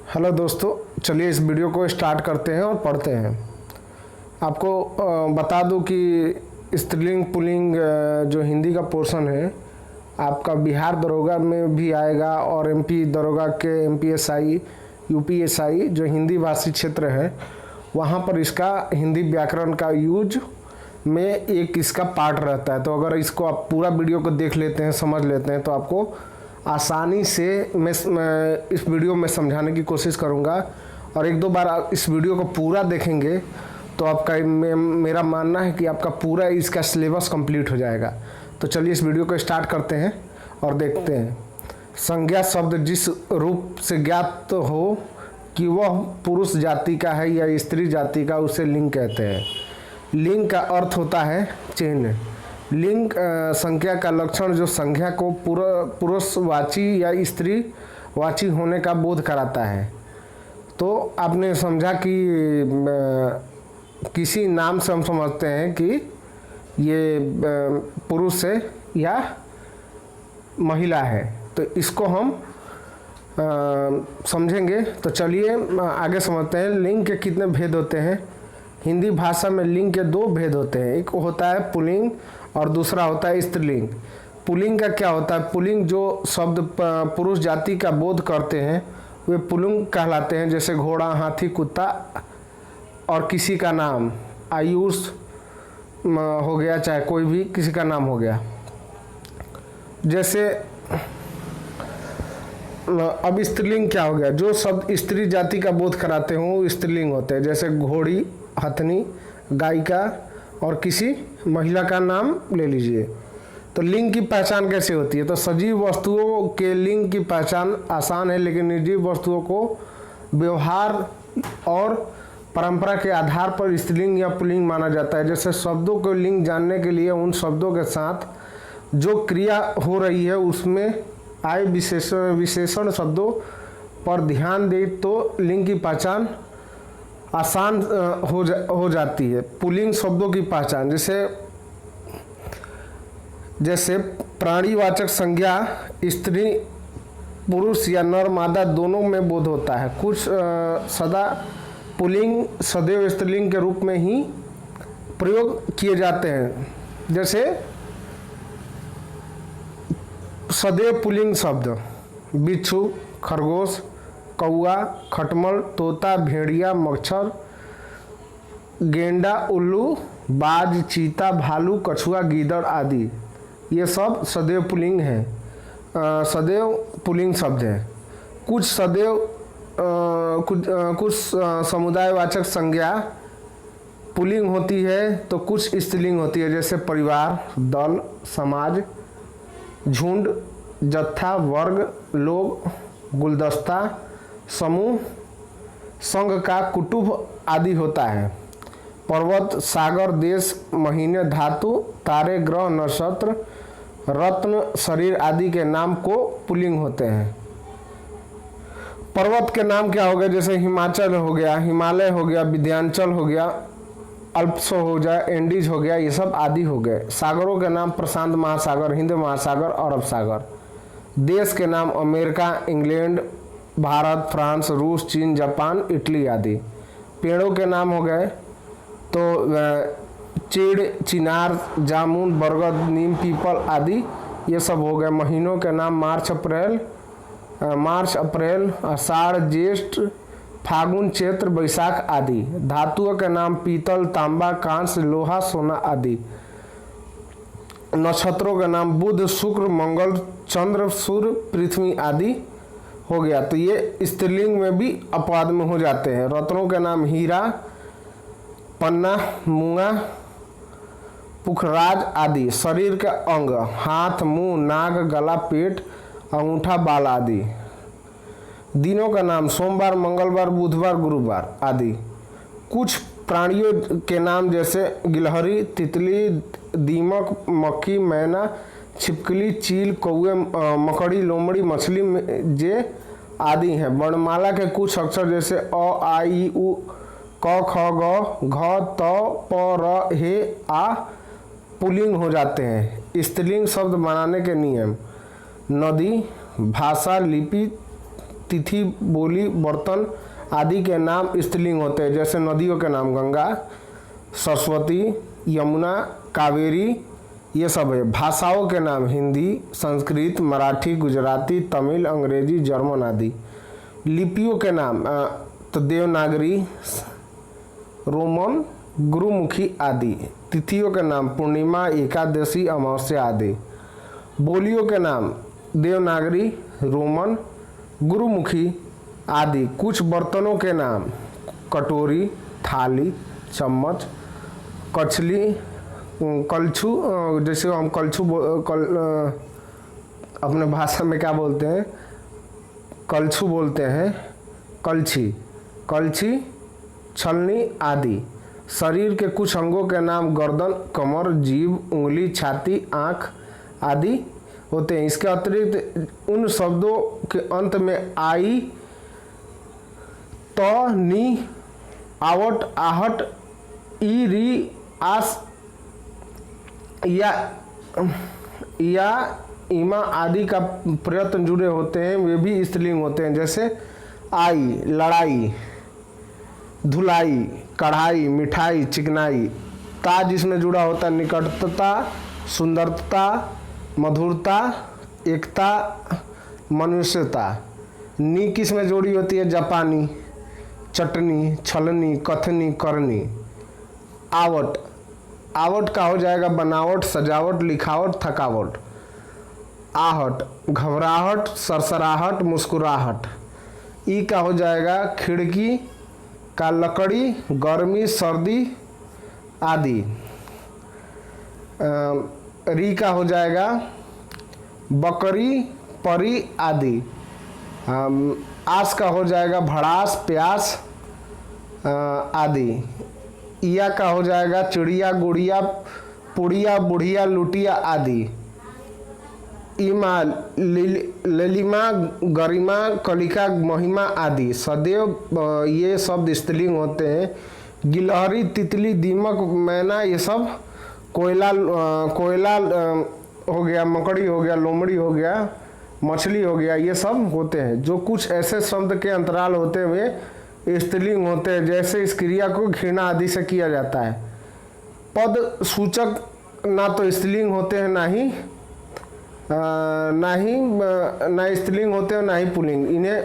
Hello दोस्तों, चलिए इस वीडियो को स्टार्ट करते हैं और पढ़ते हैं। आपको बता दूं कि स्त्रीलिंग पुल्लिंग जो हिंदी का पोर्शन है आपका बिहार दरोगा में भी आएगा और एमपी दरोगा के एमपीएसआई यूपीएसआई जो हिंदी भाषी क्षेत्र है वहाँ पर इसका हिंदी व्याकरण का यूज में एक इसका पार्ट रहता है। तो अगर इसको आप पूरा वीडियो को देख लेते हैं, समझ लेते हैं, तो आपको आसानी से मैं इस वीडियो में समझाने की कोशिश करूंगा। और एक दो बार आप इस वीडियो को पूरा देखेंगे तो आपका मेरा मानना है कि आपका पूरा इसका सिलेबस कंप्लीट हो जाएगा। तो चलिए इस वीडियो को स्टार्ट करते हैं और देखते हैं। संज्ञा शब्द जिस रूप से ज्ञात हो कि वह पुरुष जाति का है या स्त्री जाति का, उसे लिंग कहते हैं। लिंग का अर्थ होता है चिन्ह। लिंग संख्या का लक्षण जो संज्ञा को पुरुषवाची या स्त्रीवाची होने का बोध कराता है। तो आपने समझा कि किसी नाम से हम समझते हैं कि ये पुरुष है या महिला है, तो इसको हम समझेंगे। तो चलिए आगे समझते हैं। लिंग के कितने भेद होते हैं? हिंदी भाषा में लिंग के दो भेद होते हैं, एक होता है पुल्लिंग और दूसरा होता है स्त्रीलिंग। पुल्लिंग का क्या होता है? पुल्लिंग जो शब्द पुरुष जाति का बोध करते हैं वे पुल्लिंग कहलाते हैं, जैसे घोड़ा, हाथी, कुत्ता और किसी का नाम, आयुष हो गया, चाहे कोई भी किसी का नाम हो गया। जैसे अब स्त्रीलिंग क्या हो गया? जो शब्द स्त्री जाति का बोध कराते हों वो स्त्रीलिंग होते हैं, जैसे घोड़ी, हथनी, गायिका और किसी महिला का नाम ले लीजिए। तो लिंग की पहचान कैसे होती है? तो सजीव वस्तुओं के लिंग की पहचान आसान है, लेकिन निर्जीव वस्तुओं को व्यवहार और परंपरा के आधार पर स्त्रीलिंग या पुल्लिंग माना जाता है। जैसे शब्दों को लिंग जानने के लिए उन शब्दों के साथ जो क्रिया हो रही है उसमें आए विशेषण शब्दों पर ध्यान दे तो लिंग की पहचान आसान हो जाती है। पुल्लिंग शब्दों की पहचान जैसे प्राणीवाचक संज्ञा स्त्री पुरुष या नर मादा दोनों में बोध होता है। कुछ सदा पुल्लिंग सदैव स्त्रीलिंग के रूप में ही प्रयोग किए जाते हैं। जैसे सदैव पुल्लिंग शब्द बिच्छू, खरगोश, कौआ, खटमल, तोता, भेड़िया, मच्छर, गेंडा, उल्लू, बाज, चीता, भालू, कछुआ, गीदड़ आदि, ये सब सदैव पुल्लिंग है, सदैव पुल्लिंग शब्द है। कुछ सदैव कुछ समुदायवाचक संज्ञा पुल्लिंग होती है तो कुछ स्त्रीलिंग होती है, जैसे परिवार, दल, समाज, झुंड, जत्था, वर्ग, लोग, गुलदस्ता, समूह, संघ का कुटुंब आदि होता है। पर्वत, सागर, देश, महीने, धातु, तारे, ग्रह, नक्षत्र, रत्न, शरीर आदि के नाम को पुल्लिंग होते हैं। पर्वत के नाम क्या हो गए? जैसे हिमाचल हो गया, हिमालय हो गया, विंध्याचल हो गया, अल्प्स हो जाए, एंडीज हो गया, ये सब आदि हो गए। सागरों के नाम प्रशांत महासागर, हिंद महासागर, अरब सागर। देश के नाम अमेरिका, इंग्लैंड, भारत, फ्रांस, रूस, चीन, जापान, इटली आदि। पेड़ों के नाम हो गए तो चीड़, चिनार, जामुन, बरगद, नीम, पीपल आदि, ये सब हो गए। महीनों के नाम मार्च, अप्रैल, आषाढ़, ज्येष्ठ, फागुन, चैत्र, बैसाख आदि। धातुओं के नाम पीतल, तांबा, कांस्य, लोहा, सोना आदि। नक्षत्रों के नाम बुध, शुक्र, मंगल, चंद्र, सूर्य, पृथ्वी आदि हो गया। तो ये स्त्रीलिंग में भी अपवाद में हो जाते हैं। रत्नों के नाम हीरा, पन्ना, मूंगा, पुखराज आदि। शरीर के अंग हाथ, मुंह, नाक, गला, पेट, अंगूठा, बाल आदि। दिनों का नाम सोमवार, मंगलवार, बुधवार, गुरुवार आदि। कुछ प्राणियों के नाम जैसे गिलहरी, तितली, दीमक, मक्खी, मैना, छिपकली, चील, कौवे, मकड़ी, लोमड़ी, मछली, जे आदि हैं। वर्णमाला के कुछ अक्षर जैसे अ, आ, ई, उ, क, ख, ग, घ, त, प, र, हे, आ पुल्लिंग हो जाते हैं। स्त्रीलिंग शब्द बनाने के नियम: नदी, भाषा, लिपि, तिथि, बोली, बर्तन आदि के नाम स्त्रीलिंग होते हैं। जैसे नदियों के नाम गंगा, सरस्वती, यमुना, कावेरी, ये सब है। भाषाओं के नाम हिंदी, संस्कृत, मराठी, गुजराती, तमिल, अंग्रेजी, जर्मन आदि। लिपियों के नाम तो देवनागरी, रोमन, गुरुमुखी आदि। तिथियों के नाम पूर्णिमा, एकादशी, अमावस्या आदि। बोलियों के नाम देवनागरी, रोमन, गुरुमुखी आदि। कुछ बर्तनों के नाम कटोरी, थाली, चम्मच, कचली, कलछू, जैसे हम अपने भाषा में क्या बोलते हैं, कलछू बोलते हैं, कलछी, छलनी आदि। शरीर के कुछ अंगों के नाम गर्दन, कमर, जीभ, उंगली, छाती, आँख आदि होते हैं। इसके अतिरिक्त उन शब्दों के अंत में आई, त, नी, आवट, आहट, ई, री, आस या इमा आदि का प्रयत्न जुड़े होते हैं, वे भी स्त्रीलिंग होते हैं। जैसे आई लड़ाई, धुलाई, कढ़ाई, मिठाई, चिकनाई। ता जिसमें जुड़ा होता है निकटता, सुंदरता, मधुरता, एकता, मनुष्यता। नी किस में जोड़ी होती है, जापानी, चटनी, छलनी, कथनी, करनी। आवट का हो जाएगा बनावट, सजावट, लिखावट, थकावट। आहट घबराहट, सरसराहट, मुस्कुराहट। ई का हो जाएगा खिड़की का, लकड़ी, गर्मी, सर्दी आदि। री का हो जाएगा बकरी, परी आदि। आस का हो जाएगा भड़ास, प्यास आदि। इया का हो जाएगा चिड़िया, गुड़िया, पुड़िया, बुढ़िया, लुटिया आदि। इमा ललिमा, गरिमा, कलिका, महिमा आदि। सदैव ये शब्द स्त्रीलिंग होते हैं। गिलहरी, तितली, दीमक, मैना ये सब। कोयला हो गया, मकड़ी हो गया, लोमड़ी हो गया, मछली हो गया, ये सब होते हैं। जो कुछ ऐसे शब्द के अंतराल होते हुए स्त्रीलिंग होते हैं, जैसे इस क्रिया को घृणा आदि से किया जाता है। पद सूचक ना तो स्त्रीलिंग होते हैं, ना स्त्रीलिंग होते हैं, ना ही पुल्लिंग। इन्हें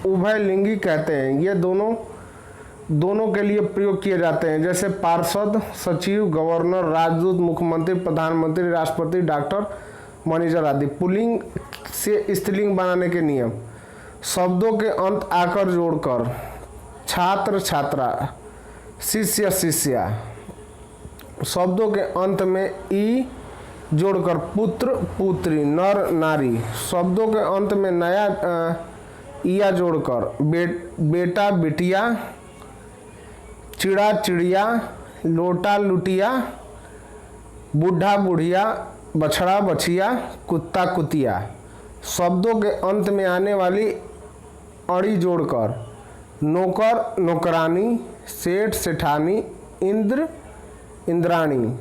उभयलिंगी कहते हैं। ये दोनों के लिए प्रयोग किए जाते हैं। जैसे पार्षद, सचिव, गवर्नर, राजदूत, मुख्यमंत्री, प्रधानमंत्री, राष्ट्रपति, डॉक्टर, मैनेजर आदि। पुल्लिंग से स्त्रीलिंग बनाने के नियम: शब्दों के अंत आकर जोड़कर। छात्र, छात्रा, शिष्य, शिष्या। शब्दों के अंत में ई जोड़कर पुत्र, पुत्री, नर, नारी। शब्दों के अंत में नया इया जोड़कर बेटा, बिटिया, चिड़ा, चिड़िया, लोटा, लुटिया, बूढ़ा, बुढ़िया, बछड़ा, बछिया, कुत्ता, कुतिया। शब्दों के अंत में आने वाली अड़ी जोड़कर नौकर, नौकरानी, सेठ, सेठानी, इंद्र, इंद्राणी।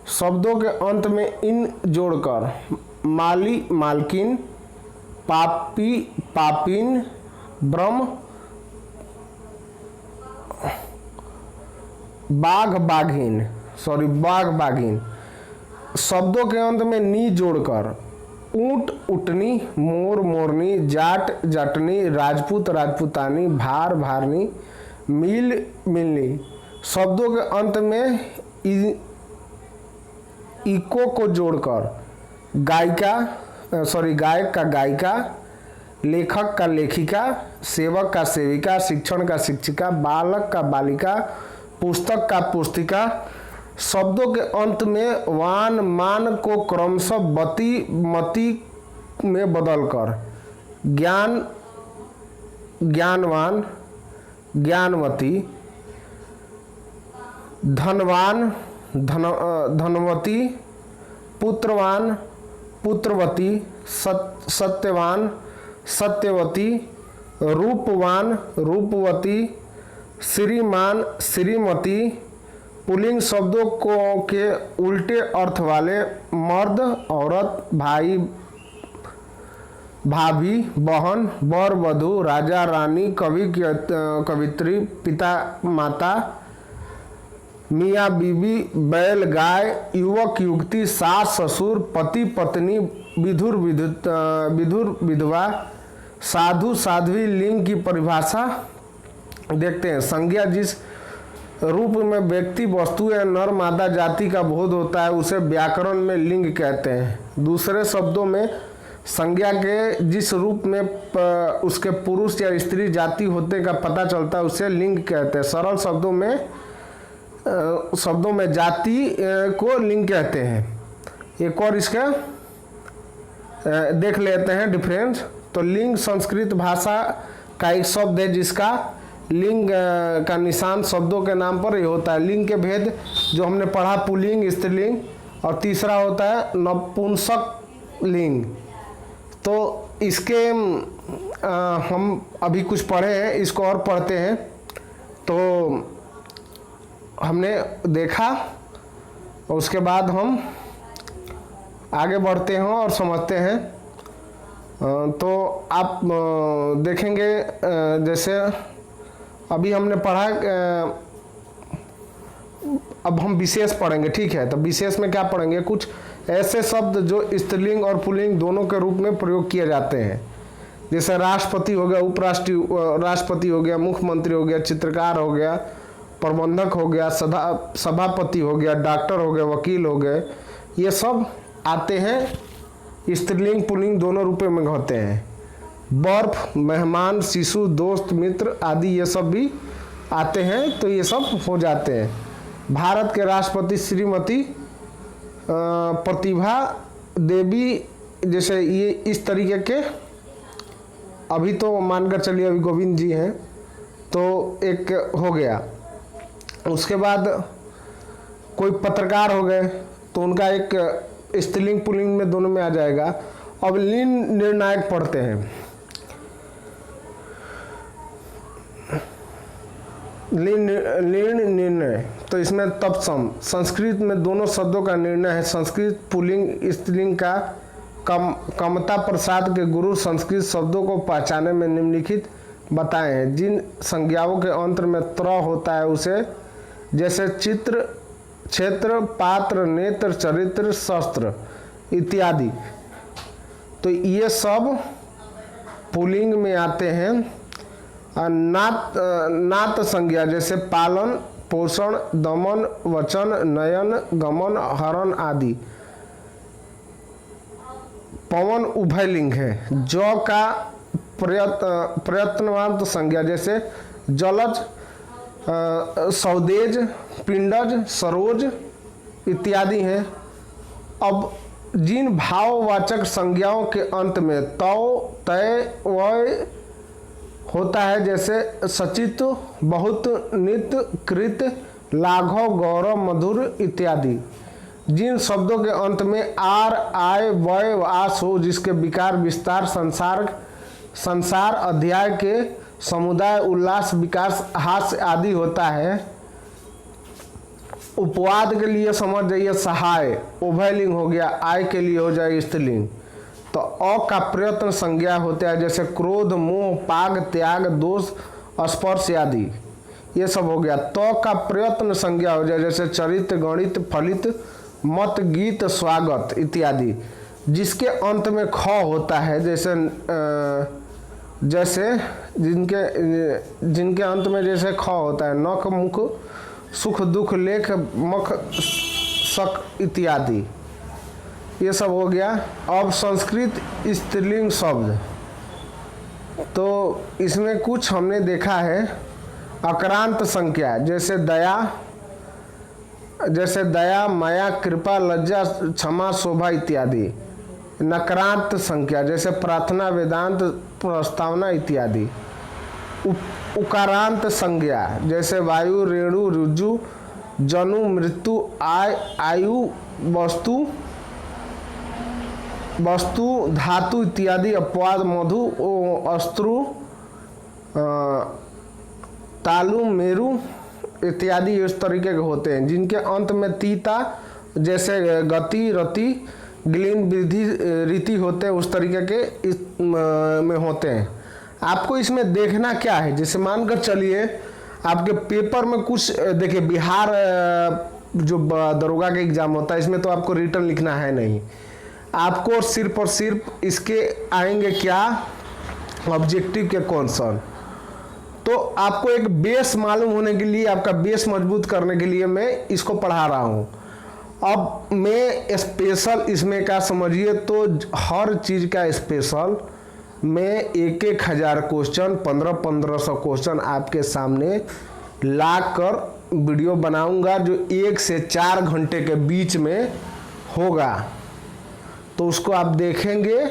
शब्दों के अंत में इन जोड़कर माली, मालकिन, पापी, पापिन, ब्रह्म, बाघ, बाघिन, बाघ, बाघिन। शब्दों के अंत में नी जोड़कर ऊंट, उटनी, मोर, मोरनी, जाट, जाटनी, राजपूत, राजपूतानी, भार, भारनी, मील, मिलनी। शब्दों के अंत में इको को जोड़कर गायक का गायिका, लेखक का लेखिका, सेवक का सेविका, शिक्षण का शिक्षिका, बालक का बालिका, पुस्तक का पुस्तिका। शब्दों के अंत में वान, मान को क्रमशः बती, मति में बदलकर ज्ञान, ज्ञानवान, ज्ञानवती, धनवान, धनवती, पुत्रवान, पुत्रवती, सत्यवान, सत्यवती, रूपवान, रूपवती, श्रीमान, श्रीमती। पुल्लिंग शब्दों के उल्टे अर्थ वाले मर्द, औरत, भाई, भाभी, बहन, वर वधू, राजा रानी, कवि कवित्री, पिता माता, मियाँ बीबी, बैल गाय, युवक युवती, सास ससुर, पति पत्नी, विधुर विधवा, साधु साध्वी। लिंग की परिभाषा देखते हैं। संज्ञा जिस रूप में व्यक्ति वस्तु या नर मादा जाति का बोध होता है उसे व्याकरण में लिंग कहते हैं। दूसरे शब्दों में संज्ञा के जिस रूप में उसके पुरुष या स्त्री जाति होने का पता चलता है उसे लिंग कहते हैं। सरल शब्दों में जाति को लिंग कहते हैं। एक और इसका देख लेते हैं डिफरेंस। तो लिंग संस्कृत भाषा का एक शब्द है जिसका लिंग का निशान शब्दों के नाम पर ही होता है। लिंग के भेद जो हमने पढ़ा, पुल्लिंग, स्त्रीलिंग, और तीसरा होता है नपुंसक लिंग। तो इसके हम अभी कुछ पढ़े हैं, इसको और पढ़ते हैं। तो हमने देखा और उसके बाद हम आगे बढ़ते हैं और समझते हैं। तो आप देखेंगे जैसे अभी हमने पढ़ा, अब हम विशेष पढ़ेंगे, ठीक है। तो विशेष में क्या पढ़ेंगे, कुछ ऐसे शब्द जो स्त्रीलिंग और पुल्लिंग दोनों के रूप में प्रयोग किए जाते हैं। जैसे राष्ट्रपति हो गया, राष्ट्रपति हो गया, मुख्यमंत्री हो गया, चित्रकार हो गया, प्रबंधक हो गया, सभापति हो गया, डॉक्टर हो गए, वकील हो गए। ये सब आते हैं स्त्रीलिंग पुल्लिंग दोनों रूप में होते हैं। बर्फ, मेहमान, शिशु, दोस्त, मित्र आदि ये सब भी आते हैं, तो ये सब हो जाते हैं। भारत के राष्ट्रपति श्रीमती प्रतिभा देवी, जैसे ये इस तरीके के, अभी तो मानकर चलिए अभी गोविंद जी हैं, तो एक हो गया। उसके बाद कोई पत्रकार हो गए तो उनका एक स्त्रीलिंग पुल्लिंग में दोनों में आ जाएगा। अब लिंग निर्णायक पढ़ते हैं। निर्णय, तो इसमें तत्सम संस्कृत में दोनों शब्दों का निर्णय है। संस्कृत पुल्लिंग स्त्रीलिंग का कमता प्रसाद के गुरु संस्कृत शब्दों को पहचाने में निम्नलिखित बताए हैं। जिन संज्ञाओं के अंत में त्र होता है उसे, जैसे चित्र, क्षेत्र, पात्र, नेत्र, चरित्र, शस्त्र इत्यादि, तो ये सब पुल्लिंग में आते हैं। नात संज्ञा जैसे पालन, पोषण, दमन, वचन, नयन, गमन, हरण आदि। पवन उभयलिंग है। जौ का प्रयत्नवाद संज्ञा जैसे जलज, सौदेज, पिंडज, सरोज इत्यादि हैं। अब जिन भाववाचक संज्ञाओं के अंत में तौ, तय, वय होता है, जैसे सचित, बहुत, नित, कृत, लाघव, गौरव, मधुर इत्यादि। जिन शब्दों के अंत में आर, आय, वय, आस हो, जिसके विकार, विस्तार, संसार, अध्याय के समुदाय, उल्लास, विकास, हास्य आदि होता है। उपवाद के लिए समझ जाइए सहाय, उभयलिंग हो गया। आय के लिए हो जाए स्त्रीलिंग। तो अ का प्रयत्न संज्ञा होता है, जैसे क्रोध, मोह, पाग, त्याग, दोष, स्पर्श आदि, ये सब हो गया। तो का प्रयत्न संज्ञा हो जाए, जैसे चरित्र, गणित, फलित, मत, गीत, स्वागत इत्यादि। जिसके अंत में ख होता है, जैसे जिनके अंत में जैसे ख होता है, नख, मुख, सुख, दुख, लेख, मख, शक इत्यादि, ये सब हो गया। अब संस्कृत स्त्रीलिंग शब्द, तो इसमें कुछ हमने देखा है। अक्रांत संख्या जैसे दया, माया, कृपा, लज्जा, क्षमा, शोभा इत्यादि। नक्रांत संख्या जैसे प्रार्थना, वेदांत, प्रस्तावना इत्यादि। उकारांत संज्ञा जैसे वायु, रेणु, ऋजु, जनु, मृत्यु, आयु, वस्तु, धातु इत्यादि। अपवाद मधु, अस्त्रु, तालु, मेरु इत्यादि इस तरीके के होते हैं। जिनके अंत में तीता जैसे गति, रति, ग्लीन विधि रीति होते हैं उस तरीके के इस में होते हैं। आपको इसमें देखना क्या है, जैसे मानकर चलिए आपके पेपर में कुछ देखिए, बिहार जो दरोगा का एग्जाम होता है इसमें तो आपको रिटर्न लिखना है नहीं, आपको सिर्फ और सिर्फ इसके आएंगे क्या, ऑब्जेक्टिव के क्वेश्चन। तो आपको एक बेस मालूम होने के लिए, आपका बेस मजबूत करने के लिए मैं इसको पढ़ा रहा हूँ। अब मैं स्पेशल इसमें क्या समझिए, तो हर चीज़ का स्पेशल मैं 1,000 क्वेश्चन 1,500 क्वेश्चन आपके सामने ला कर वीडियो बनाऊंगा जो 1 से 4 घंटे के बीच में होगा। तो उसको आप देखेंगे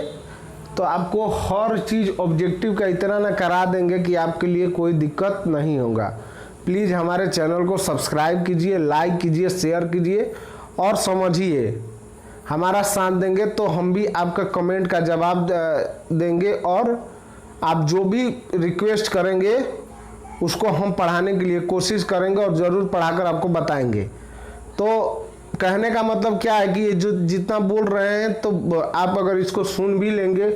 तो आपको हर चीज़ ऑब्जेक्टिव का इतना ना करा देंगे कि आपके लिए कोई दिक्कत नहीं होगा। प्लीज़ हमारे चैनल को सब्सक्राइब कीजिए, लाइक कीजिए, शेयर कीजिए और समझिए, हमारा साथ देंगे तो हम भी आपका कमेंट का जवाब देंगे और आप जो भी रिक्वेस्ट करेंगे उसको हम पढ़ाने के लिए कोशिश करेंगे और ज़रूर पढ़ाकर आपको बताएंगे। तो कहने का मतलब क्या है कि ये जो जितना बोल रहे हैं तो आप अगर इसको सुन भी लेंगे,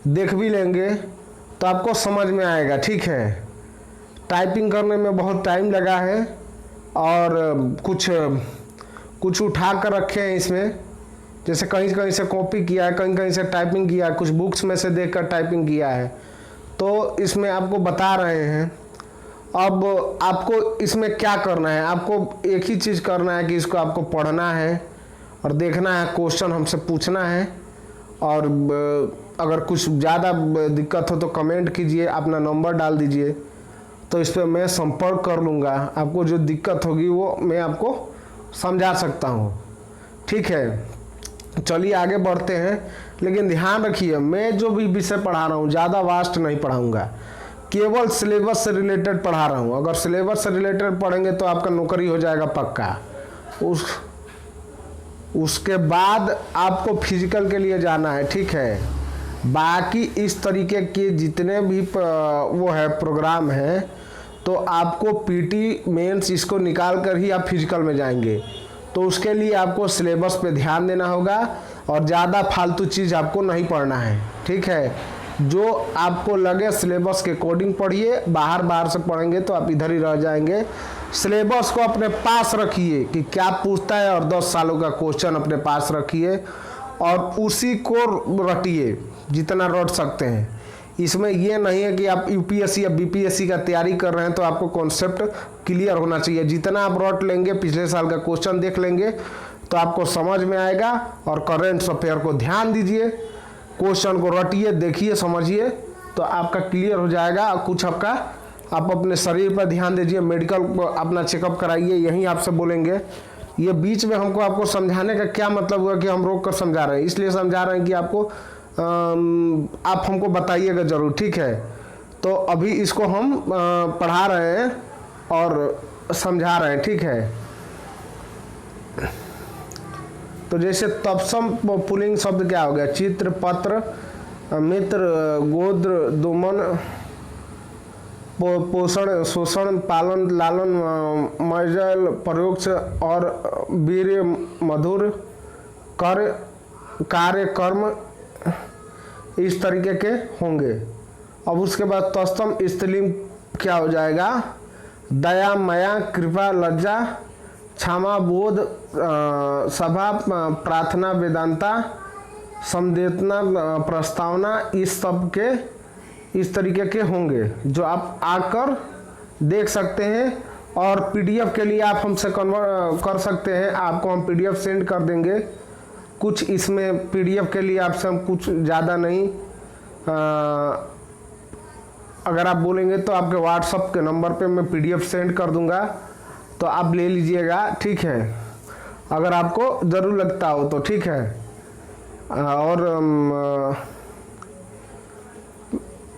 देख भी लेंगे तो आपको समझ में आएगा। ठीक है, टाइपिंग करने में बहुत टाइम लगा है और कुछ उठा कर रखे हैं इसमें, जैसे कहीं कहीं से कॉपी किया है, कहीं कहीं से टाइपिंग किया है, कुछ बुक्स में से देखकर टाइपिंग किया है, तो इसमें आपको बता रहे हैं। अब आपको इसमें क्या करना है, आपको एक ही चीज़ करना है कि इसको आपको पढ़ना है और देखना है, क्वेश्चन हमसे पूछना है। और अगर कुछ ज़्यादा दिक्कत हो तो कमेंट कीजिए, अपना नंबर डाल दीजिए, तो इस पर मैं संपर्क कर लूँगा। आपको जो दिक्कत होगी वो मैं आपको समझा सकता हूँ। ठीक है, चलिए आगे बढ़ते हैं। लेकिन ध्यान रखिए, मैं जो भी विषय पढ़ा रहा हूँ ज़्यादा वास्ट नहीं पढ़ाऊँगा, केवल सिलेबस से रिलेटेड पढ़ा रहा हूँ। अगर सिलेबस से रिलेटेड पढ़ेंगे तो आपका नौकरी हो जाएगा पक्का। उसके बाद आपको फिजिकल के लिए जाना है। ठीक है, बाकी इस तरीके के जितने भी वो है प्रोग्राम हैं, तो आपको पीटी मेंस इसको निकाल कर ही आप फिजिकल में जाएंगे। तो उसके लिए आपको सिलेबस पे ध्यान देना होगा और ज़्यादा फालतू चीज़ आपको नहीं पढ़ना है। ठीक है, जो आपको लगे सिलेबस के अकॉर्डिंग पढ़िए, बाहर से पढ़ेंगे तो आप इधर ही रह जाएंगे। सिलेबस को अपने पास रखिए कि क्या पूछता है और 10 सालों का क्वेश्चन अपने पास रखिए और उसी को रटिए जितना रट सकते हैं। इसमें यह नहीं है कि आप यूपीएससी या बीपीएससी का तैयारी कर रहे हैं तो आपको कॉन्सेप्ट क्लियर होना चाहिए। जितना आप रट लेंगे, पिछले साल का क्वेश्चन देख लेंगे तो आपको समझ में आएगा। और करेंट अफेयर को ध्यान दीजिए, क्वेश्चन को रटिए, देखिए, समझिए, तो आपका क्लियर हो जाएगा। कुछ आपका आप अपने शरीर पर ध्यान दीजिए, मेडिकल अपना चेकअप कराइए, यही आपसे बोलेंगे। ये बीच में हमको आपको समझाने का क्या मतलब हुआ कि हम रोक कर समझा रहे हैं, इसलिए समझा रहे हैं कि आपको आप हमको बताइएगा ज़रूर। ठीक है, तो अभी इसको हम पढ़ा रहे हैं और समझा रहे हैं। ठीक है, तो जैसे तत्सम पुल्लिंग शब्द क्या हो गया, चित्र, पत्र, मित्र, गोत्र, दुमन, पोषण, शोषण, पालन, लालन, मजल, परोक्ष और वीर, मधुर, कर, कार्य, कर्म, इस तरीके के होंगे। अब उसके बाद तत्सम स्त्रीलिंग क्या हो जाएगा, दया, माया, कृपा, लज्जा, क्षमा, बोध, सभा, प्रार्थना, वेदांता, समवेतना, प्रस्तावना, इस सब के इस तरीके के होंगे जो आप आकर देख सकते हैं। और पीडीएफ के लिए आप हमसे कन्वर्ट कर सकते हैं, आपको हम पीडीएफ सेंड कर देंगे। कुछ इसमें पीडीएफ के लिए आपसे हम कुछ ज़्यादा नहीं, अगर आप बोलेंगे तो आपके व्हाट्सएप के नंबर पे मैं पीडीएफ सेंड कर दूंगा, तो आप ले लीजिएगा। ठीक है, अगर आपको ज़रूर लगता हो तो। ठीक है, और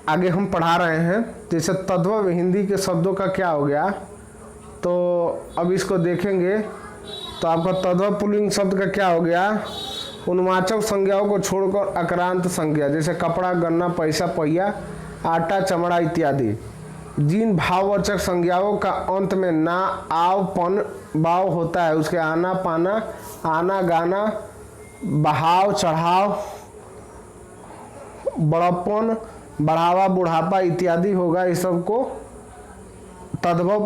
आगे हम पढ़ा रहे हैं, जैसे तद्भव हिंदी के शब्दों का क्या हो गया, तो अब इसको देखेंगे तो आपका तद्भव पुल्लिंग शब्द का क्या हो गया, उन्वाचक संज्ञाओं को छोड़कर अक्रांत संज्ञा, जैसे कपड़ा, गन्ना, पैसा, पहिया, आटा, चमड़ा इत्यादि। जिन भाववाचक संज्ञाओं का अंत में ना, आव, पन, भाव होता है, उसके आना, पाना, आना, गाना, बहाव, चढ़ाव, बड़प्पन, बढ़ावा, बुढ़ापा इत्यादि होगा, इस सब को तद्भव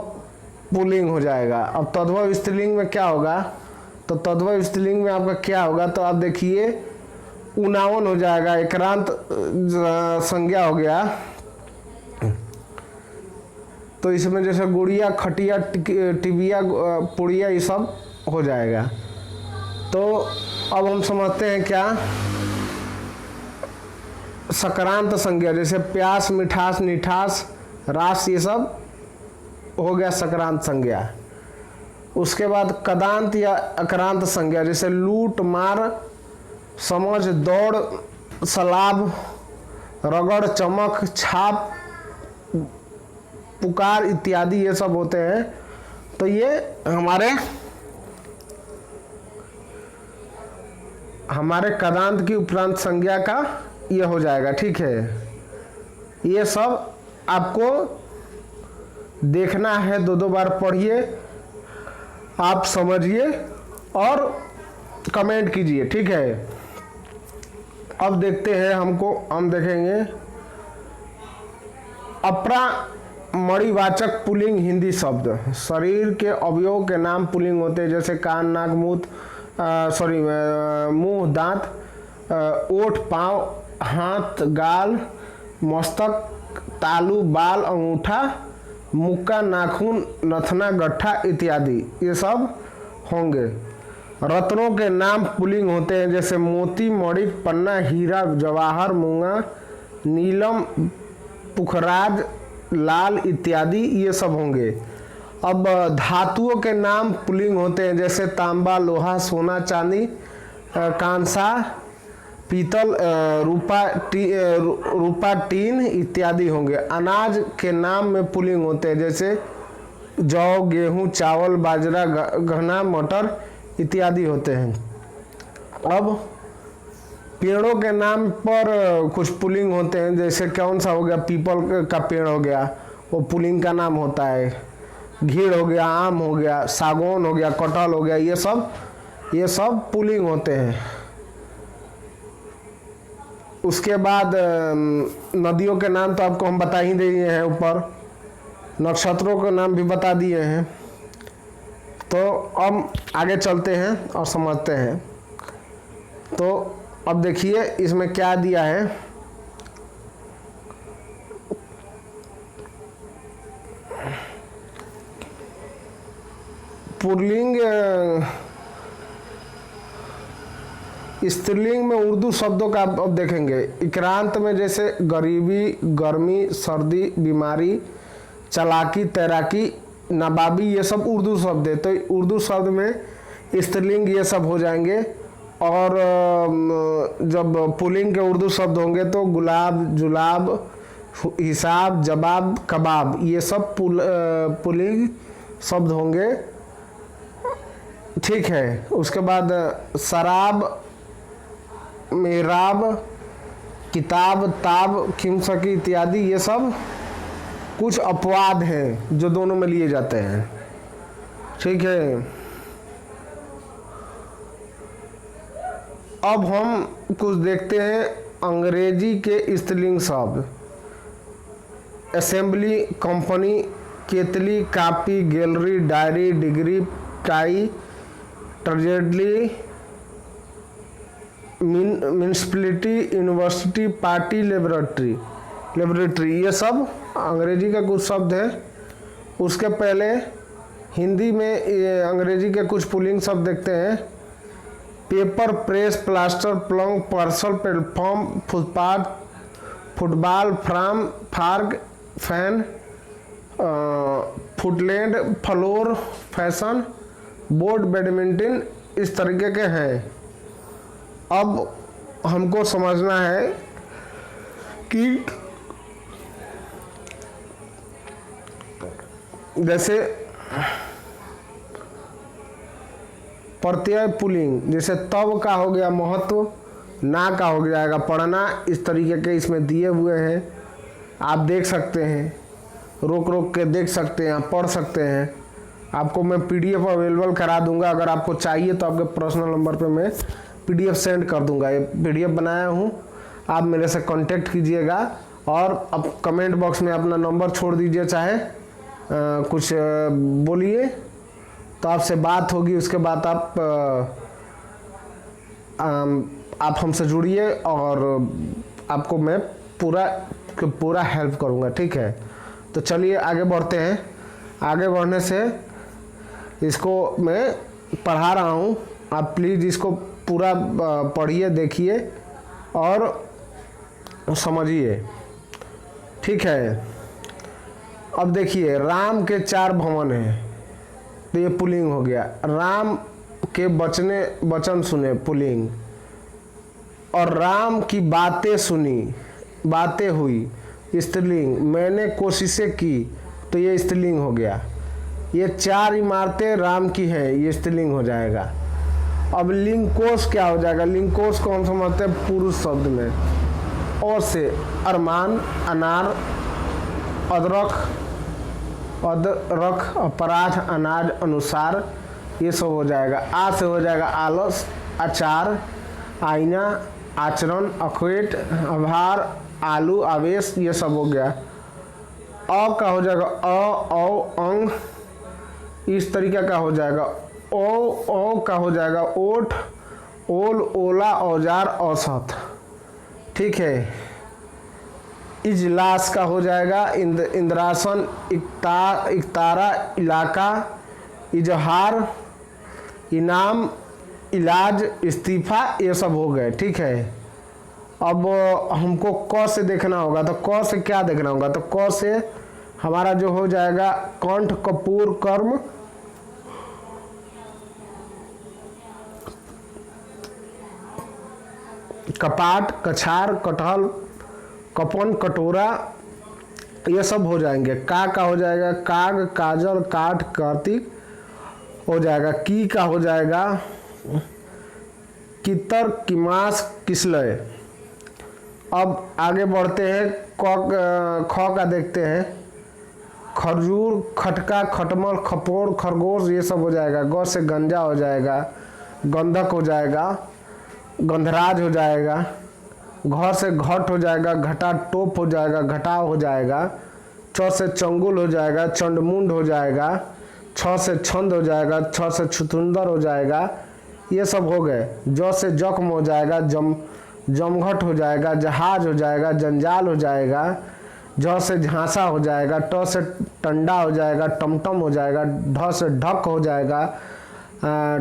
पुल्लिंग हो जाएगा। अब तद्भव स्त्रीलिंग में क्या होगा, तो तद्भव स्त्रीलिंग में आपका क्या होगा, तो आप देखिए उनावन हो जाएगा, एकारांत संज्ञा हो गया। तो इसमें जैसे गुड़िया, खटिया, टिबिया, पुड़िया, ये सब हो जाएगा। तो अब हम समझते हैं क्या, सकारांत संज्ञा, जैसे प्यास, मिठास, निठास, रास, ये सब हो गया सकारांत संज्ञा। उसके बाद कदांत या अकारांत संज्ञा, जैसे लूट, मार, समझ, दौड़, सलाब, रगड़, चमक, छाप, पुकार इत्यादि ये सब होते हैं। तो ये हमारे कदांत की उपरांत संज्ञा का ये हो जाएगा। ठीक है, ये सब आपको देखना है, दो बार पढ़िए, आप समझिए और कमेंट कीजिए। ठीक है, अब देखते हैं, हम देखेंगे अपरामणिवाचक पुल्लिंग हिंदी शब्द। शरीर के अवयव के नाम पुल्लिंग होते हैं, जैसे कान, नाक, मुंह, दांत, ओठ, पाँव, हाथ, गाल, मस्तक, तालू, बाल, अंगूठा, मुक्का, नाखून, नथना, गट्ठा इत्यादि ये सब होंगे। रत्नों के नाम पुल्लिंग होते हैं, जैसे मोती, मणि, पन्ना, हीरा, जवाहर, मूंगा, नीलम, पुखराज, लाल इत्यादि ये सब होंगे। अब धातुओं के नाम पुल्लिंग होते हैं, जैसे तांबा, लोहा, सोना, चांदी, कांसा, पीतल, रूपा, टीन इत्यादि होंगे। अनाज के नाम में पुल्लिंग होते हैं, जैसे जौ, गेहूं, चावल, बाजरा, गन्ना, मटर इत्यादि होते हैं। अब पेड़ों के नाम पर कुछ पुल्लिंग होते हैं, जैसे कौन सा हो गया, पीपल का पेड़ हो गया, वो पुल्लिंग का नाम होता है। घीड़ हो गया, आम हो गया, सागौन हो गया, कटहल हो गया, ये सब पुल्लिंग होते हैं। उसके बाद नदियों के नाम तो आपको हम बता ही दिए हैं ऊपर, नक्षत्रों के नाम भी बता दिए हैं। तो अब आगे चलते हैं और समझते हैं। तो अब देखिए इसमें क्या दिया है, पुल्लिंग स्त्रीलिंग में उर्दू शब्दों का अब देखेंगे। इक्रांत में जैसे गरीबी, गर्मी, सर्दी, बीमारी, चालाकी, तैराकी, नवाबी ये सब उर्दू शब्द है। तो उर्दू शब्द में स्त्रीलिंग ये सब हो जाएंगे। और जब पुल्लिंग के उर्दू शब्द होंगे तो गुलाब, जुलाब, हिसाब, जवाब, कबाब ये सब पुल्लिंग शब्द होंगे। ठीक है, उसके बाद शराब, मेहराब, किताब, ताब, खिमसकी इत्यादि ये सब कुछ अपवाद हैं जो दोनों में लिए जाते हैं। ठीक है, अब हम कुछ देखते हैं अंग्रेजी के स्त्रीलिंग शब्द। असेंबली, कंपनी, केतली, copy, gallery, diary, degree, tie, treasury, municipality, university, party, laboratory ये सब अंग्रेजी का कुछ शब्द है। उसके पहले हिंदी में ये अंग्रेजी के कुछ पुल्लिंग शब्द देखते हैं। पेपर, प्रेस, प्लास्टर, प्लंग, पार्सल, प्लेटफॉर्म, फुटपाथ, फुटबॉल, फ्राम, फार्ग, फैन, फुटलैंड, फ्लोर, फैशन, बोर्ड, बैडमिंटन इस तरीके के हैं। अब हमको समझना है कि जैसे प्रत्यय पुल्लिंग, जैसे तब का हो गया महत्व, ना का हो जाएगा पढ़ना, इस तरीके के इसमें दिए हुए हैं। आप देख सकते हैं, रोक रोक के देख सकते हैं, पढ़ सकते हैं। आपको मैं PDF अवेलेबल करा दूंगा, अगर आपको चाहिए तो आपके पर्सनल नंबर पे मैं PDF सेंड कर दूंगा। ये PDF बनाया हूँ, आप मेरे से कांटेक्ट कीजिएगा और अब कमेंट बॉक्स में अपना नंबर छोड़ दीजिए, चाहे कुछ बोलिए तो आपसे बात होगी। उसके बाद आप हमसे जुड़िए और आपको मैं पूरा हेल्प करूँगा, ठीक है। तो चलिए आगे बढ़ते हैं। आगे बढ़ने से इसको मैं पढ़ा रहा हूँ, आप प्लीज़ इसको पूरा पढ़िए, देखिए और समझिए, ठीक है। अब देखिए, राम के 4 भवन हैं, तो ये पुल्लिंग हो गया। राम के वचन सुने, पुल्लिंग। और राम की बातें सुनी, बातें हुई, स्त्रीलिंग। मैंने कोशिशें की, तो ये स्त्रीलिंग हो गया। ये 4 इमारतें राम की हैं, ये स्त्रीलिंग हो जाएगा। अब लिंग कोश क्या हो जाएगा? लिंग कोश कौन समझते हैं? पुरुष शब्द में। और से अरमान, अनार, अदरक, अपराध, अनाज, अनुसार, ये सब हो जाएगा। आ से हो जाएगा आलस, आचार, आईना, आचरण, अखवेट, आभार, आलू, आवेश, ये सब हो गया। अ का हो जाएगा औ, अंग, इस तरीके का हो जाएगा। ओ का हो जाएगा ओठ, ओल, ओला, औजार, औसत, ठीक है। इजलास का हो जाएगा इंद्रासन, इकतारा, इलाका, इजहार, इनाम, इलाज, इस्तीफा, ये सब हो गए, ठीक है। अब हमको क से देखना होगा, तो क से क्या देखना होगा? तो क से हमारा जो हो जाएगा कंठ, कपूर, कर्म, कपाट, कछार, कटहल, कपन, कटोरा, ये सब हो जाएंगे। का हो जाएगा काग, काजल, काठ, कार्तिक हो जाएगा। की का हो जाएगा कितर, किमास, किसलय। अब आगे बढ़ते हैं, ख का देखते हैं। खजूर, खटका, खटमल, खपोर, खरगोश, ये सब हो जाएगा। ग से गंजा हो जाएगा, गंधक हो जाएगा, गंधराज हो जाएगा। घ से घट हो जाएगा, घटा टोप हो जाएगा, घटाव हो जाएगा। च से चंगुल हो जाएगा, चंडमुंड हो जाएगा। छ से छंद हो जाएगा, छ से छुतुंदर हो जाएगा, ये सब हो गए। ज से जख्म हो जाएगा, जमघट हो जाएगा, जहाज हो जाएगा, जंजाल हो जाएगा। झ से झांसा हो जाएगा, ट से टंडा हो जाएगा, टमटम हो जाएगा। ढ से ढक हो जाएगा,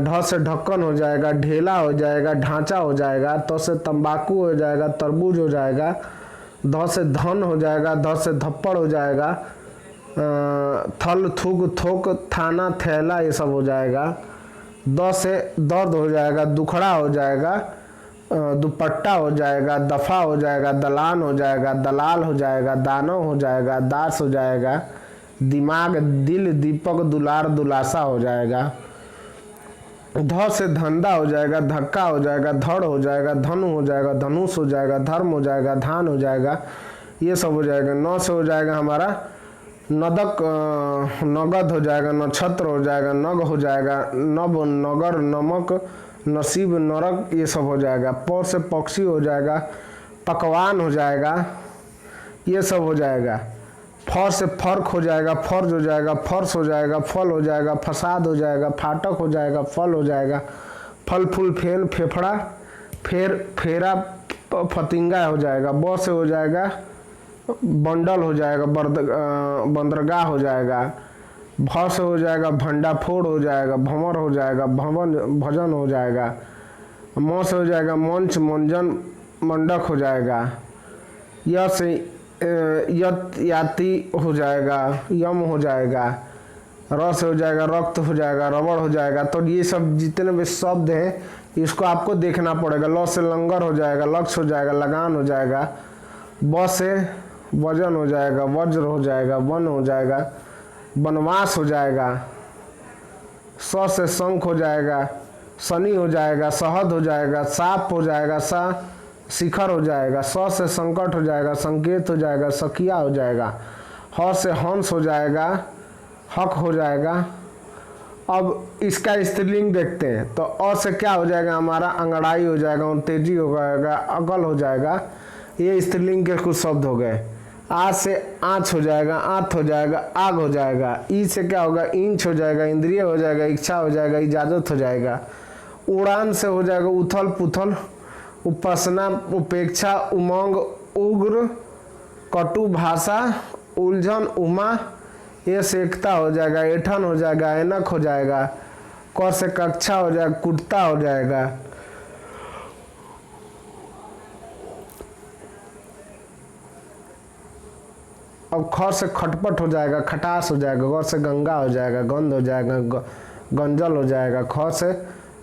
ढ से ढक्कन हो जाएगा, ढेला हो जाएगा, ढांचा हो जाएगा। त से तंबाकू हो जाएगा, तरबूज हो जाएगा। ध से धन हो जाएगा, ध से धप्पड़ हो जाएगा। थल, थुक, थोक, थाना, थैला, ये सब हो जाएगा। द से दर्द हो जाएगा, दुखड़ा हो जाएगा, दुपट्टा हो जाएगा, दफा हो जाएगा, दलान हो जाएगा, दलाल हो जाएगा, दानव हो जाएगा, दास हो जाएगा। दिमाग, दिल, दीपक, दुलार, दुलासा हो जाएगा। ध से धंधा हो जाएगा, धक्का हो जाएगा, धड़ हो जाएगा, धनु हो जाएगा, धनुष हो जाएगा, धर्म हो जाएगा, धान हो जाएगा, ये सब हो जाएगा। न से हो जाएगा हमारा नदक, नगद हो जाएगा, नक्षत्र हो जाएगा, नग हो जाएगा, नभ, नगर, नमक, नसीब, नरक, ये सब हो जाएगा। प से पक्षी हो जाएगा, पकवान हो जाएगा, ये सब हो जाएगा। फ से फर्क हो जाएगा, फर्ज हो जाएगा, फर्श हो जाएगा, फल हो जाएगा, फसाद हो जाएगा, फाटक हो जाएगा, फल हो जाएगा। फल, फूल, फेन, फेफड़ा, फेरा, फतिंगा हो जाएगा। ब से हो जाएगा बंडल हो जाएगा, बंदरगाह हो जाएगा। भ से हो जाएगा भंडाफोड़ हो जाएगा, भंवर हो जाएगा, भजन हो जाएगा। म से हो जाएगा मंच, मंजन, मंडक हो जाएगा। य से याति हो जाएगा, यम हो जाएगा। र से हो जाएगा रक्त हो जाएगा, रबड़ हो जाएगा। तो ये सब जितने भी शब्द हैं इसको आपको देखना पड़ेगा। ल से लंगर हो जाएगा, लक्ष्य हो जाएगा, लगान हो जाएगा। ब से वजन हो जाएगा, वज्र हो जाएगा, वन हो जाएगा, वनवास हो जाएगा। स से शंख हो जाएगा, शनि हो जाएगा, शहद हो जाएगा, साप हो जाएगा, शिखर हो जाएगा। स से संकट हो जाएगा, संकेत हो जाएगा, सकिया हो जाएगा। ह से हंस हो जाएगा, हक हो जाएगा। अब इसका स्त्रीलिंग देखते हैं तो अ से क्या हो जाएगा हमारा, अंगड़ाई हो जाएगा, तेजी हो जाएगा, अकल हो जाएगा। ये स्त्रीलिंग के कुछ शब्द हो गए। आ से आँच हो जाएगा, आँत हो जाएगा, आग हो जाएगा। ई से क्या होगा, इंच हो जाएगा, इंद्रिय हो जाएगा, इच्छा हो जाएगा, इजाजत हो जाएगा। उड़ान से हो जाएगा उथल पुथल, उपासना, उपेक्षा, उमंग, उग्र, कटु भाषा, उलझन, उमा। ये से एकता हो जाएगा, ऐठन हो जाएगा, ऐनक हो जाएगा। क से कक्षा हो जाएगा, कुटता हो जाएगा। अब ख से खटपट हो जाएगा, खटास हो जाएगा। ग से गंगा हो जाएगा, गंध हो जाएगा, गंजल हो जाएगा। ख से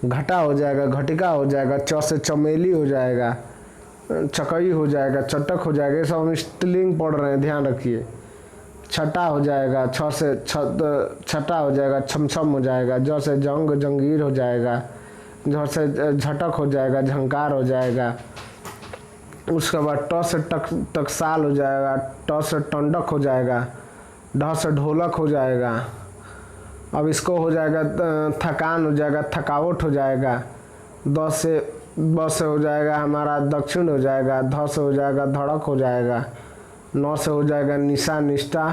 घटा हो जाएगा, घटिका हो जाएगा। च से चमेली हो जाएगा, चकई हो जाएगा, चटक हो जाएगा। ये सब हम स्त्रीलिंग पढ़ रहे हैं, ध्यान रखिए। छटा हो जाएगा, छ से छटा हो जाएगा, छमछम हो जाएगा। ज से जंग, जंगीर हो जाएगा। झ से झटक हो जाएगा, झंकार हो जाएगा। उसके बाद ट से टकसाल हो जाएगा, ट से टंडक हो जाएगा, ढ से ढोलक हो जाएगा। अब इसको हो जाएगा थकान हो जाएगा, थकावट हो जाएगा। ब से हो जाएगा हमारा दक्षिण हो जाएगा। ध से हो जाएगा धड़क हो जाएगा। न से हो जाएगा निशा, निष्ठा।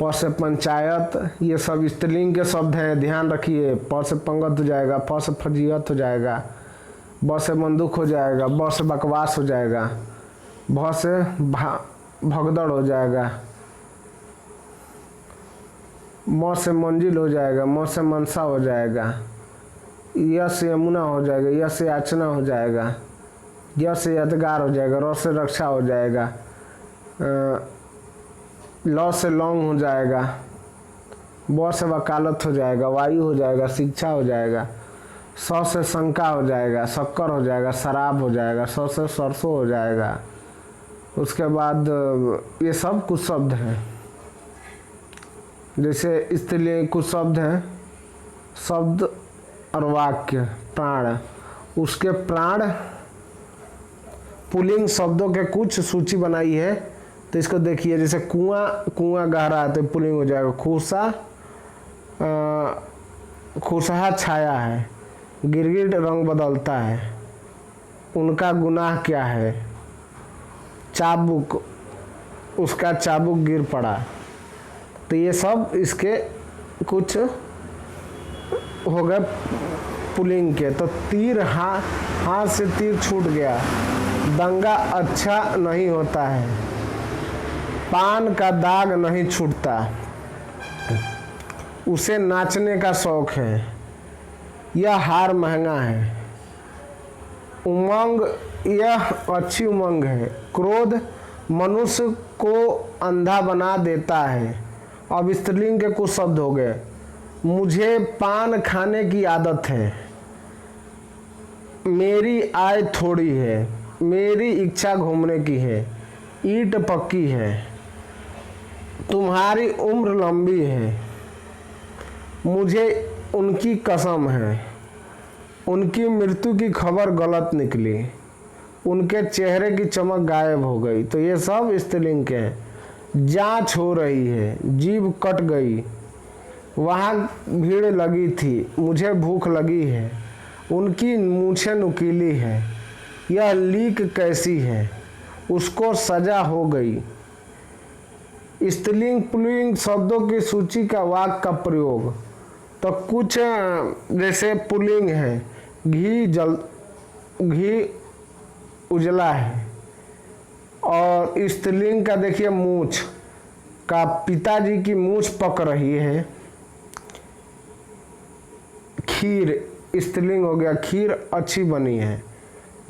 प से पंचायत। ये सब स्त्रीलिंग के शब्द हैं, ध्यान रखिए। प से पंगत हो जाएगा, फ से फजीहत हो जाएगा। ब से बंदूक हो जाएगा, ब से बकवास हो जाएगा। भ से भगदड़ हो जाएगा। म से मंजिल हो जाएगा, म से मनसा हो जाएगा। य से यमुना हो जाएगा, य से याचना हो जाएगा। य से यदगार हो जाएगा, र से रक्षा हो जाएगा। ल से लौंग हो जाएगा। ब से वकालत हो जाएगा, वायु हो जाएगा, शिक्षा हो जाएगा। स से शंका हो जाएगा, शक्कर हो जाएगा, शराब हो जाएगा। स से सरसों हो जाएगा। उसके बाद ये सब कुछ शब्द हैं। जैसे स्त्रीलिंग कुछ शब्द हैं, शब्द और वाक्य। प्राण, उसके प्राण पुल्लिंग शब्दों के कुछ सूची बनाई है। तो इसको देखिए, जैसे कुआं, कुआं गहरा है तो पुल्लिंग हो जाएगा। खुशा, खुशहा छाया है। गिरगिट रंग बदलता है, उनका गुनाह क्या है। चाबुक, उसका चाबुक गिर पड़ा। तो ये सब इसके कुछ हो गए पुल्लिंग के। तो तीर, हाथ से तीर छूट गया। दंगा अच्छा नहीं होता है। पान का दाग नहीं छूटता, उसे नाचने का शौक है। यह हार महंगा है। उमंग, यह अच्छी उमंग है। क्रोध मनुष्य को अंधा बना देता है। अब स्त्रीलिंग के कुछ शब्द हो गए। मुझे पान खाने की आदत है। मेरी आय थोड़ी है। मेरी इच्छा घूमने की है। ईंट पक्की है। तुम्हारी उम्र लंबी है। मुझे उनकी कसम है। उनकी मृत्यु की खबर गलत निकली। उनके चेहरे की चमक गायब हो गई। तो ये सब स्त्रीलिंग के हैं। जांच हो रही है। जीभ कट गई। वहाँ भीड़ लगी थी। मुझे भूख लगी है। उनकी मूछें नुकीली है। यह लीक कैसी है। उसको सजा हो गई। स्त्रीलिंग पुल्लिंग शब्दों की सूची का वाक्य का प्रयोग। तो कुछ जैसे पुल्लिंग है, घी उजला है। और स्त्रीलिंग का देखिए मूछ का, पिताजी की मूछ पक रही है। खीर स्त्रीलिंग हो गया, खीर अच्छी बनी है।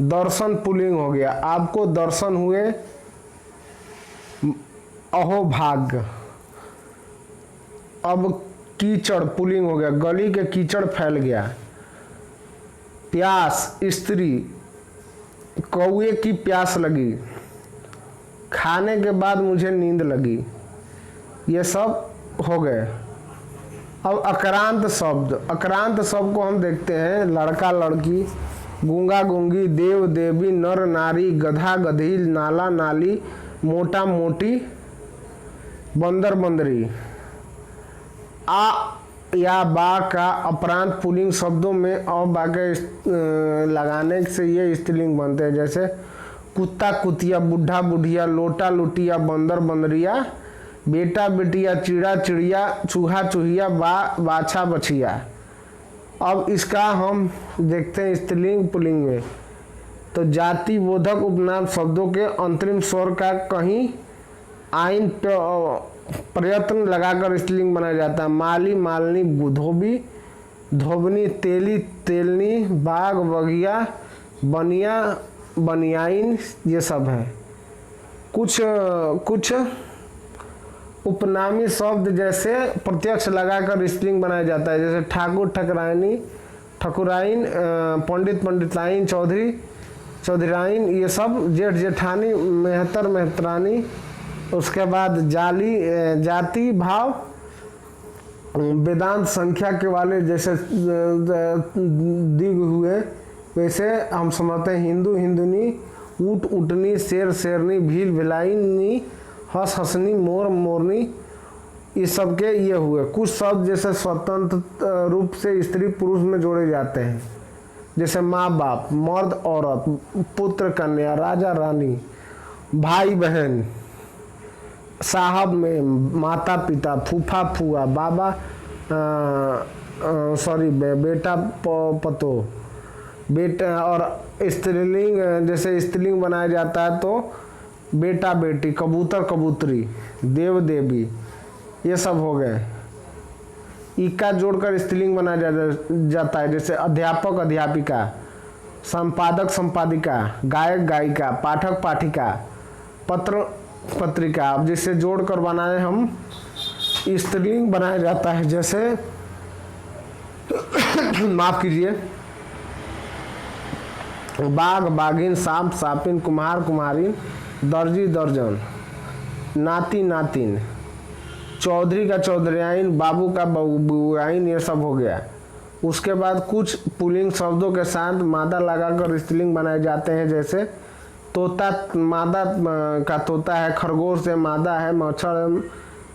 दर्शन पुल्लिंग हो गया, आपको दर्शन हुए। अहोभाग्य। अब कीचड़ पुल्लिंग हो गया, गली के कीचड़ फैल गया। प्यास स्त्री, कौए की प्यास लगी। खाने के बाद मुझे नींद लगी। ये सब हो गए। अब अक्रांत शब्द। अक्रांत शब्द को हम देखते हैं। लड़का लड़की, गूंगा गूंगी, देव देवी, नर नारी, गधा गधी, नाला नाली, मोटा मोटी, बंदर बंदरी। या बा का अपरांत पुल्लिंग शब्दों में अ बा के लगाने से ये स्त्रीलिंग बनते हैं। जैसे कुत्ता कुतिया, बुढ़ा बुढ़िया, लोटा लुटिया, बंदर बंदरिया, बेटा बेटिया, चिड़ा चिड़िया, चूहा चूहिया, बाछा बछिया। अब इसका हम देखते हैं स्त्रीलिंग पुल्लिंग में। तो जाति बोधक उपनाम शब्दों के अंतरिम स्वर का कहीं आइन प्रयत्न लगाकर स्त्रीलिंग बनाया जाता है। माली मालनी, धोबी धोबनी, तेली तेलनी, बाग बगिया, बनिया बनियाइन, ये सब है। कुछ उपनामी शब्द जैसे प्रत्यक्ष लगाकर स्त्रीलिंग बनाया जाता है। जैसे ठाकुर ठकराइनी, ठकुराइन, पंडित पंडिताइन, चौधरी चौधराइन, ये सब। जेठ जेठानी, मेहतर मेहतरानी। उसके बाद जाति भाव वेदांत संख्या के वाले जैसे दिग हुए, वैसे हम समझते हैं हिंदू हिंदुनी, ऊट ऊटनी, शेर शेरनी, भील भिलाइनी, हंस हंसनी, मोर मोरनी, इस सब के ये हुए। कुछ शब्द जैसे स्वतंत्र रूप से स्त्री पुरुष में जोड़े जाते हैं। जैसे माँ बाप, मर्द औरत, पुत्र कन्या, राजा रानी, भाई बहन, साहब में माता पिता, फूफा फुआ, बाबा बेटा पतो, बेटा। और स्त्रीलिंग जैसे स्त्रीलिंग बनाया जाता है तो बेटा बेटी, कबूतर कबूतरी, देव देवी, ये सब हो गए। इका जोड़कर स्त्रीलिंग बनाया जाता है। जैसे अध्यापक अध्यापिका, संपादक संपादिका, गायक गायिका, पाठक पाठिका, पत्र पत्रिका। अब जिससे जोड़कर बनाए हम स्त्रीलिंग बनाया जाता है। जैसे माफ कीजिए, बाघ बाघिन, सांप सापिन, कुम्हार कुम्हारिन, दर्जी दर्जन, नाती नातिन, चौधरी का चौधरियाइन, बाबू का बुआइन, ये सब हो गया। उसके बाद कुछ पुल्लिंग शब्दों के साथ मादा लगाकर स्त्रीलिंग बनाए जाते हैं। जैसे तोता, मादा का तोता है, खरगोश से मादा है, मच्छर,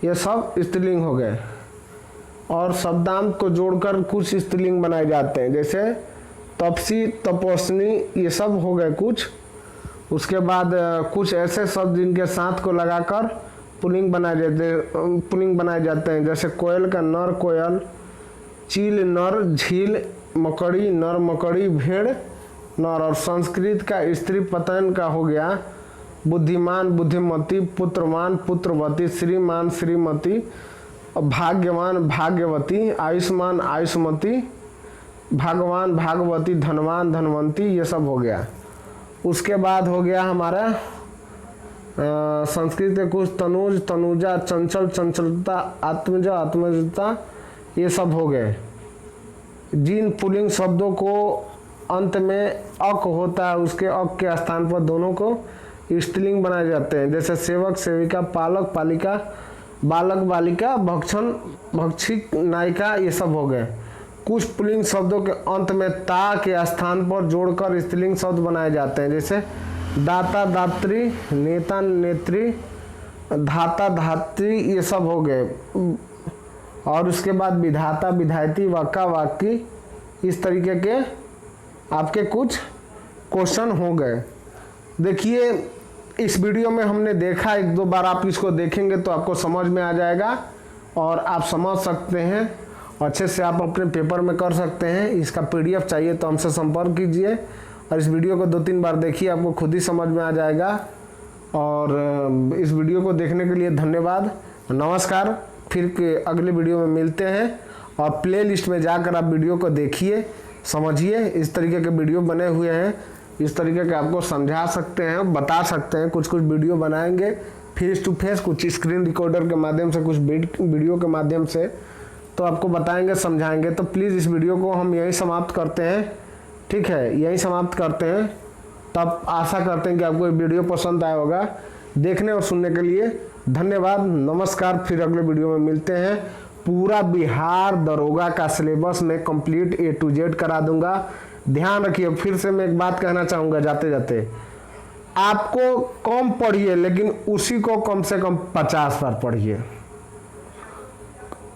ये सब स्त्रीलिंग हो गए। और शब्दांत को जोड़कर कुछ स्त्रीलिंग बनाए जाते हैं। जैसे तपसी तपस्नी, ये सब हो गए कुछ। उसके बाद कुछ ऐसे शब्द जिनके साथ को लगाकर पुल्लिंग बनाए जाते हैं। जैसे कोयल का नर कोयल, चील नर, झील मकड़ी नर मकड़ी, भेड़ नर। और संस्कृत का स्त्री पतन का हो गया बुद्धिमान बुद्धिमती, पुत्रवान पुत्रवती, श्रीमान श्रीमती, भाग्यवान भाग्यवती, आयुष्मान आयुष्मती, भगवान भागवती, धनवान धनवंती, ये सब हो गया। उसके बाद हो गया हमारा संस्कृत के कुछ तनुज तनुजा, चंचल चंचलता, आत्मजा आत्मजता, ये सब हो गए। जिन पुल्लिंग शब्दों को अंत में अक होता है, उसके अक के स्थान पर दोनों को स्त्रीलिंग बनाए जाते हैं। जैसे सेवक सेविका, पालक पालिका, बालक बालिका, भक्षण भक्षिक, नायिका, ये सब हो गए। कुछ पुल्लिंग शब्दों के अंत में ता के स्थान पर जोड़कर स्त्रीलिंग शब्द बनाए जाते हैं। जैसे दाता दात्री, नेता नेत्री, धाता धात्री, ये सब हो गए। और उसके बाद विधाता विधायती, वाका वाकी, इस तरीके के आपके कुछ क्वेश्चन हो गए। देखिए इस वीडियो में हमने देखा, एक दो बार आप इसको देखेंगे तो आपको समझ में आ जाएगा और आप समझ सकते हैं, अच्छे से आप अपने पेपर में कर सकते हैं। इसका PDF चाहिए तो हमसे संपर्क कीजिए और इस वीडियो को 2-3 बार देखिए, आपको खुद ही समझ में आ जाएगा। और इस वीडियो को देखने के लिए धन्यवाद, नमस्कार। फिर अगले वीडियो में मिलते हैं और प्लेलिस्ट में जाकर आप वीडियो को देखिए, समझिए। इस तरीके के वीडियो बने हुए हैं, इस तरीके के आपको समझा सकते हैं, बता सकते हैं। कुछ वीडियो बनाएंगे फेस टू फेस, कुछ स्क्रीन रिकॉर्डर के माध्यम से, कुछ वीडियो के माध्यम से, तो आपको बताएंगे समझाएंगे। तो प्लीज़ इस वीडियो को हम यहीं समाप्त करते हैं, ठीक है, यहीं समाप्त करते हैं। तब आशा करते हैं कि आपको ये वीडियो पसंद आया होगा। देखने और सुनने के लिए धन्यवाद, नमस्कार। फिर अगले वीडियो में मिलते हैं। पूरा बिहार दरोगा का सिलेबस में कंप्लीट A to Z करा दूंगा। ध्यान रखिए, फिर से मैं एक बात कहना चाहूँगा जाते जाते, आपको कम पढ़िए लेकिन उसी को कम से कम 50 बार पढ़िए।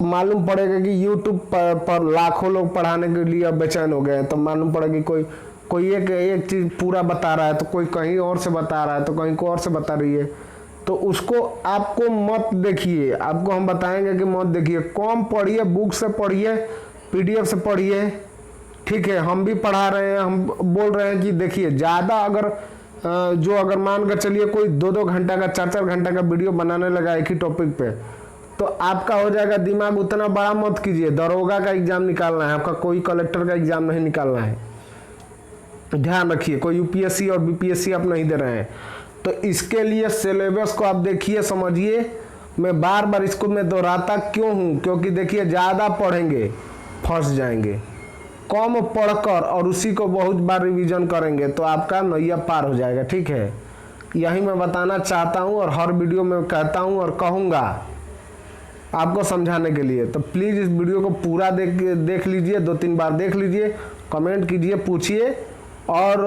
मालूम पड़ेगा कि यूट्यूब पर लाखों लोग पढ़ाने के लिए अब बेचैन हो गए हैं, तो मालूम पड़ेगा कि कोई एक चीज़ पूरा बता रहा है तो कोई कहीं और से बता रहा है तो कहीं को और से बता रही है, तो उसको आपको मत देखिए। आपको हम बताएंगे कि मत देखिए, कम पढ़िए, बुक से पढ़िए, PDF से पढ़िए, ठीक है। हम भी पढ़ा रहे हैं, हम बोल रहे हैं कि देखिए ज़्यादा अगर मान कर चलिए कोई 2-2 घंटा का 4-4 घंटा का वीडियो बनाने लगा एक ही टॉपिक पे, तो आपका हो जाएगा दिमाग। उतना बड़ा मत कीजिए। दरोगा का एग्जाम निकालना है आपका, कोई कलेक्टर का एग्जाम नहीं निकालना है, ध्यान रखिए। कोई UPSC और BPSC आप नहीं दे रहे हैं, तो इसके लिए सिलेबस को आप देखिए, समझिए। मैं बार बार इसको मैं दोहराता क्यों हूँ, क्योंकि देखिए ज़्यादा पढ़ेंगे फंस जाएंगे, कम पढ़कर और उसी को बहुत बार रिवीजन करेंगे तो आपका नैया पार हो जाएगा, ठीक है। यही मैं बताना चाहता हूँ और हर वीडियो में कहता हूँ और कहूँगा आपको समझाने के लिए। तो प्लीज़ इस वीडियो को पूरा देख लीजिए, 2-3 बार देख लीजिए, कमेंट कीजिए, पूछिए और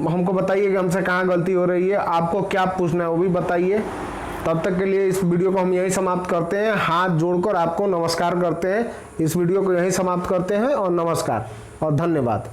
हमको बताइए कि हमसे कहाँ गलती हो रही है, आपको क्या पूछना है वो भी बताइए। तब तक के लिए इस वीडियो को हम यहीं समाप्त करते हैं। हाथ जोड़कर आपको नमस्कार करते हैं। इस वीडियो को यहीं समाप्त करते हैं और नमस्कार और धन्यवाद।